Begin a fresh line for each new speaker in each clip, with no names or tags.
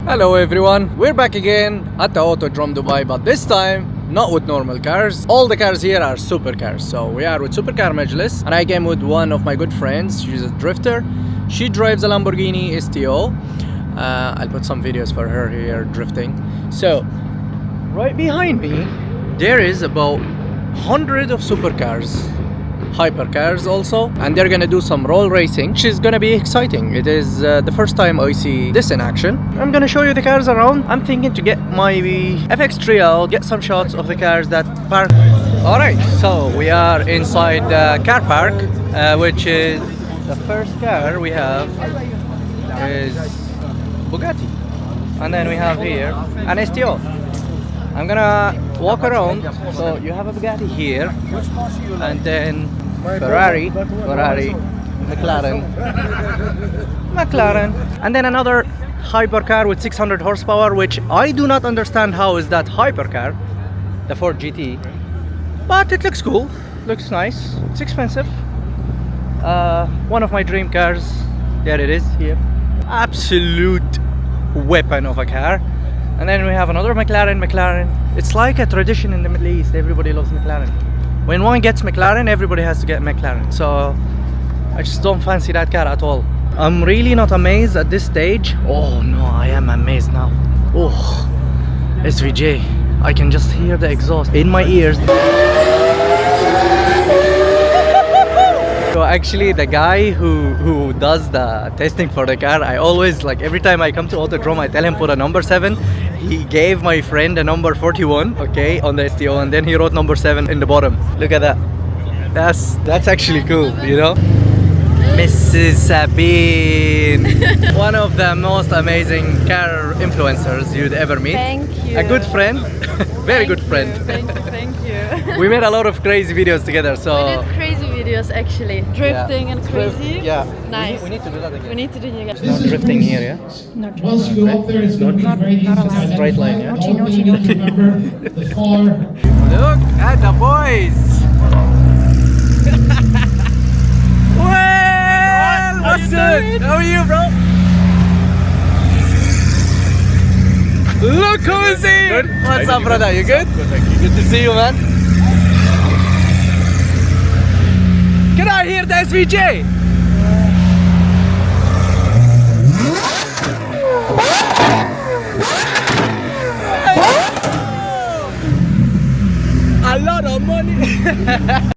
Hello everyone, we're back again at the Autodrome Dubai, but this time not with normal cars. All the cars here are supercars. So we are with Supercarmajlis and I came with one of my good friends. She's a drifter. She drives a Lamborghini STO. I'll put some videos for her here drifting. So right behind me there is about 100 of supercars, hypercars also, and they're gonna do some roll racing, which is gonna be exciting. It is the first time I see this in action. I'm gonna show you the cars around. I'm thinking to get my FX3 out, get some shots of the cars that park. Alright, so we are inside the car park, which is the first car we have is Bugatti, and then we have here an STO. I'm gonna walk around. So you have a Bugatti here, and then Ferrari, McLaren, and then another hypercar with 600 horsepower, which I do not understand how is that hypercar, the Ford GT, but it looks cool, looks nice. It's expensive. One of my dream cars. There it is here. Absolute weapon of a car. And then we have another McLaren. It's like a tradition in the Middle East. Everybody loves McLaren. When one gets McLaren, everybody has to get McLaren. So I just don't fancy that car at all. I'm really not amazed at this stage. Oh no, I am amazed now. Oh, SVJ. I can just hear the exhaust in my ears. So actually the guy who does the testing for the car, I always, like, every time I come to Autodrome I tell him put a number 7. He gave my friend a number 41, okay, on the STO, and then he wrote number 7 in the bottom. Look at that. That's actually cool, you know. Mrs. Sabine, one of the most amazing car influencers you'd ever meet.
Thank you.
A good friend, very good friend.
Thank you.
We made a lot of crazy videos together, so
We did crazy videos actually, drifting and crazy.
Yeah,
Nice.
We need to do that again.
We need to do it again.
Not drifting here, yeah?
Not drifting.
Once you go up there, it's going to be very easy to
allowed.
Straight line, yeah?
All you need to remember, the car.
Look at the boys! Well, what's up? How are you, bro? Look who's here! What's up, brother? You good? Good, thank you. Good to see you, man. Can I hear the SVJ? A lot of money.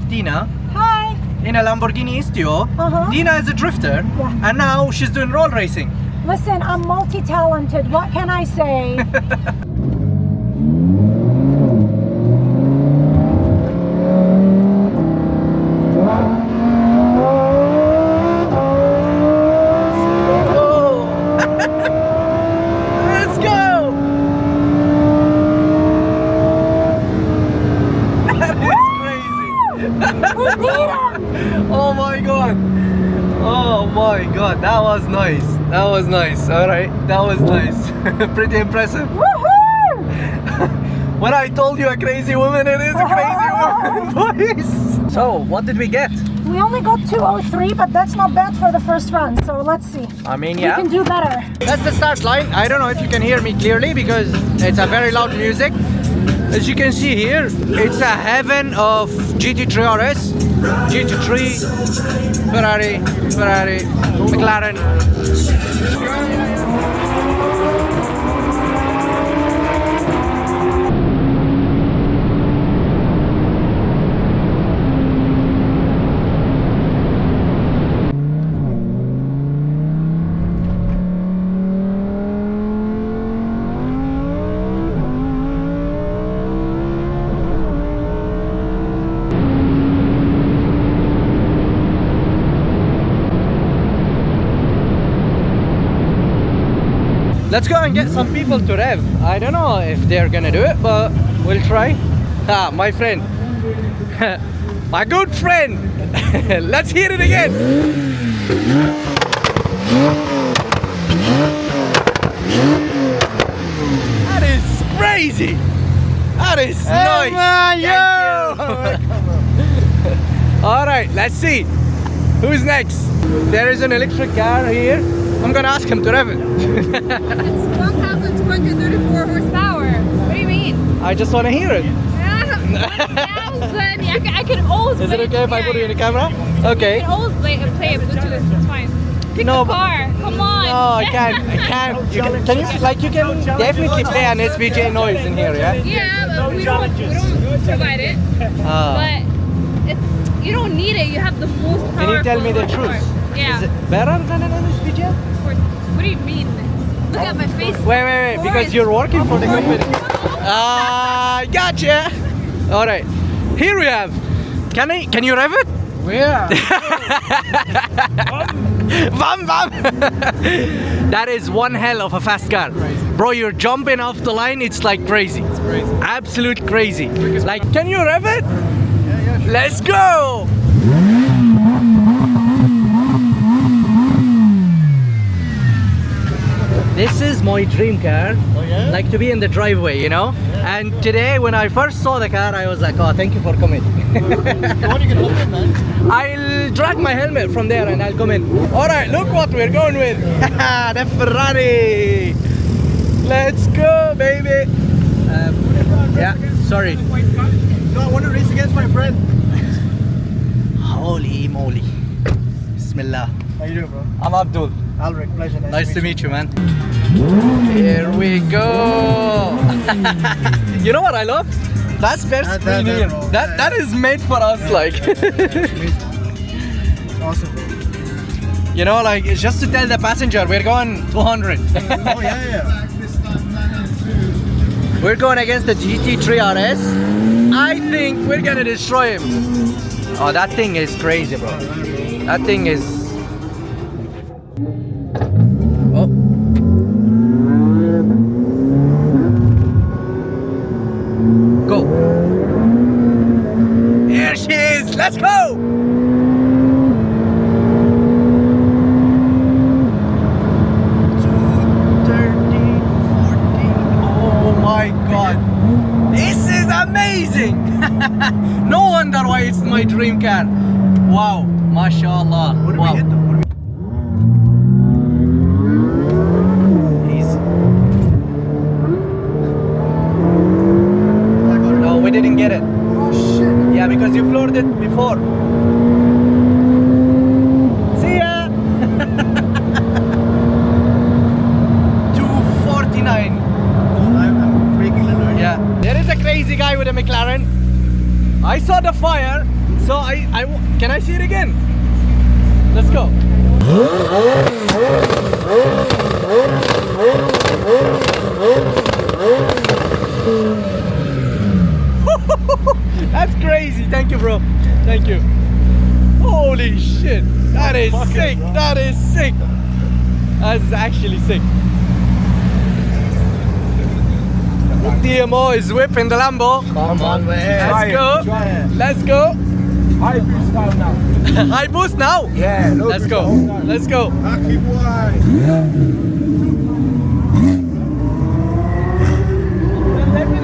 Dina.
Hi.
In a Lamborghini STO. Dina is a drifter, and now she's doing roll racing.
Listen, I'm multi-talented. What can I say?
Let's go! That is crazy! Oh my god! Oh my god, that was nice. That was nice. Alright, that was nice. Pretty impressive.
Woohoo!
When I told you a crazy woman, it is a crazy woman, boys! So, what did we get?
We only got 203, but that's not bad for the first run, so let's see.
I mean,
We
yeah.
can do better.
That's the start line. I don't know if you can hear me clearly because it's a very loud music. As you can see here, it's a heaven of GT-3RS, GT3, Ferrari, McLaren. Let's go and get some people to rev. I don't know if they're gonna do it, but we'll try. Ah, my friend. My good friend. Let's hear it again. That is crazy. That is nice. Man, yo. All right, let's see. Who's next? There is an electric car here. I'm gonna ask him to rev it.
It's 1,234 horsepower. What do you mean?
I just wanna hear it.
1,000. I can always.
Is it okay if I put you in the camera?
You
Okay.
can always play a Bluetooth. It's fine. Pick
No,
the car. Come on.
No, I can't. I can't. Can you like you can definitely play an SVJ noise in here, yeah?
Yeah, but we don't provide it. But it's you don't need it. You have the most powerful.
Can you tell me the
car.
truth?
Yeah.
Is it better than an SVJ?
Of course. What do you mean? Look at my face.
Wait, because you're working for the company. Gotcha. All right, here we have. Can you rev it?
Yeah.
Bam bam. That is one hell of a fast car, bro. You're jumping off the line. It's like crazy. It's crazy. Absolute crazy. Like, can you rev it?
Yeah, sure.
Let's go. This is my dream car.
Oh yeah?
Like to be in the driveway, you know?
Yeah.
And today when I first saw the car, I was like, oh, thank you for coming.
Come on, you can help it, man.
I'll drag my helmet from there and I'll come in. All right, look what we're going with. The Ferrari. Let's go, baby. Yeah, sorry.
No, I want to race against my friend.
Holy moly. Bismillah.
How you doing, bro?
I'm Abdul.
Alric, pleasure.
Nice to meet you, man. Here we go. You know what I love? That's best screen here.
bro.
That is made for us, like.
It's awesome, bro.
You know, like, it's just to tell the passenger we're going 200.
Oh, yeah.
We're going against the GT-3RS. I think we're gonna destroy him. Oh, that thing is crazy, bro. That thing is. Oh. Go. Here she is. Let's go. 230, 40. Oh my God. This is amazing. No wonder why it's my dream car. Wow. MashaAllah.
What did
Wow.
we hit them?
Easy. No, we didn't get it.
Oh, shit.
Yeah, because you floored it before. See ya! 249.
I'm breaking the line.
Yeah. There is a crazy guy with a McLaren. I saw the fire, so can I see it again? Let's go. That's crazy. Thank you, bro. Thank you. Holy shit. That is sick. That is sick. That's actually sick. DMO is whipping the Lambo.
Come on, man.
Let's go. Let's go.
High boost style now.
High boost now.
Yeah, no
Let's go. Let's go.
Keep wide.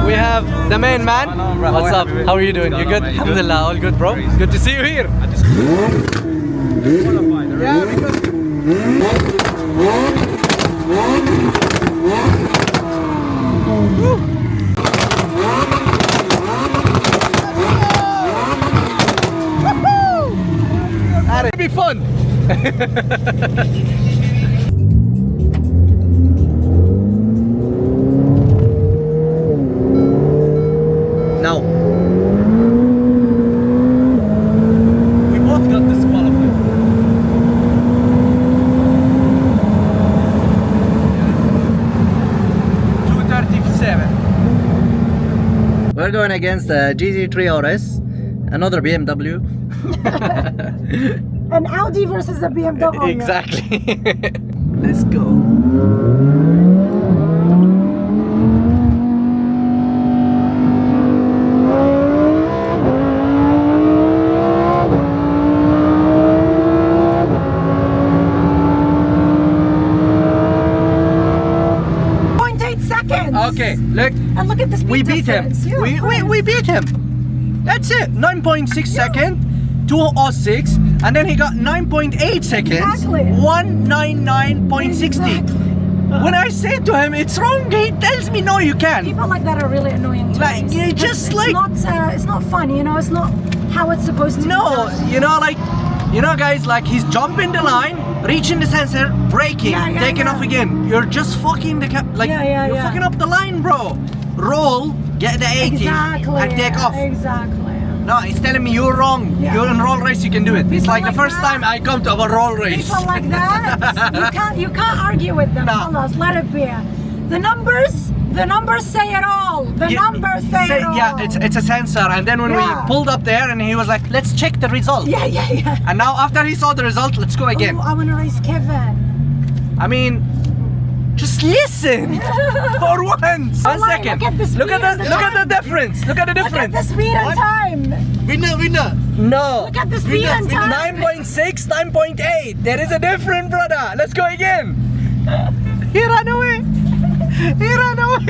We have the main man. What's up? How are you doing? You good? Alhamdulillah, all good, bro. Good to see you here. Yeah, because Now, we both got disqualified. We're going against the GT-3 RS, another BMW.
An Audi versus a BMW.
Exactly. Let's go. Okay, look.
And look at the speed
We beat him.
difference. Yeah,
We beat him. That's it. 9.6 second, 206, and then he got 9.8 seconds.
Exactly.
199.60.
Exactly.
When I say to him it's wrong, he tells me no, you can.
People like that are really annoying to
Like,
race.
you
It's-
just
it's
like-
not, it's not fun, you know. It's not how it's supposed to be
No,
done.
you know, guys, like he's jumping the line, reaching the sensor, braking,
Yeah,
taking off again. You're just fucking the like you're fucking up the line, bro. Roll, get the 80,
Exactly.
and take off.
Exactly.
No, he's telling me you're wrong.
Yeah.
You're in roll race, you can do it. It's
People
like the
like
first
that.
time I come to a roll race.
People like that, you can't argue with them.
No.
Fellas, let it be. The numbers say it all. The numbers say it all.
Yeah, it's a sensor. And then when
Yeah.
we pulled up there, and he was like, "Let's check the result."
Yeah.
And now after he saw the result, let's go again.
Oh, I want to race Kevin.
I mean, just listen for once. One
Like,
second.
look at the speed
Look at
and
the
the
look at the
time.
difference. Look at the
Look at
difference.
the speed and time.
Winner.
No.
Look at the speed and time.
9.6, 9.8. There is a difference, brother. Let's go again. He ran away. He ran away.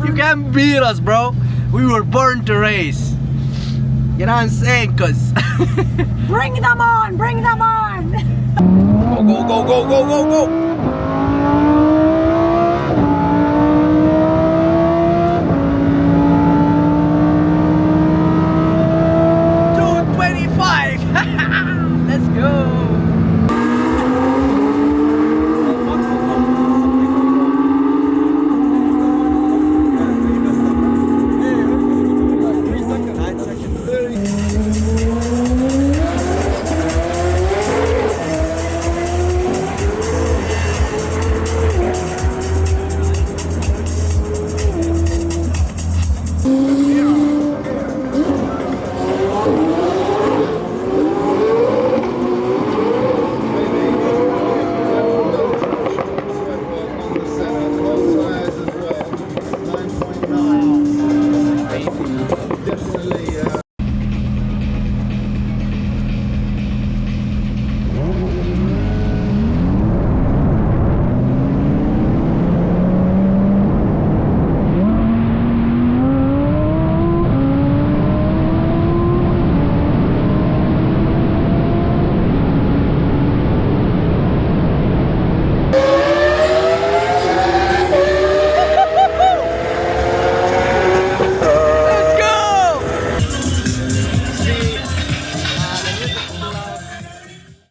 You can't beat us, bro. We were born to race. You know what I'm saying? Cause
Bring them on. Bring them on.
go.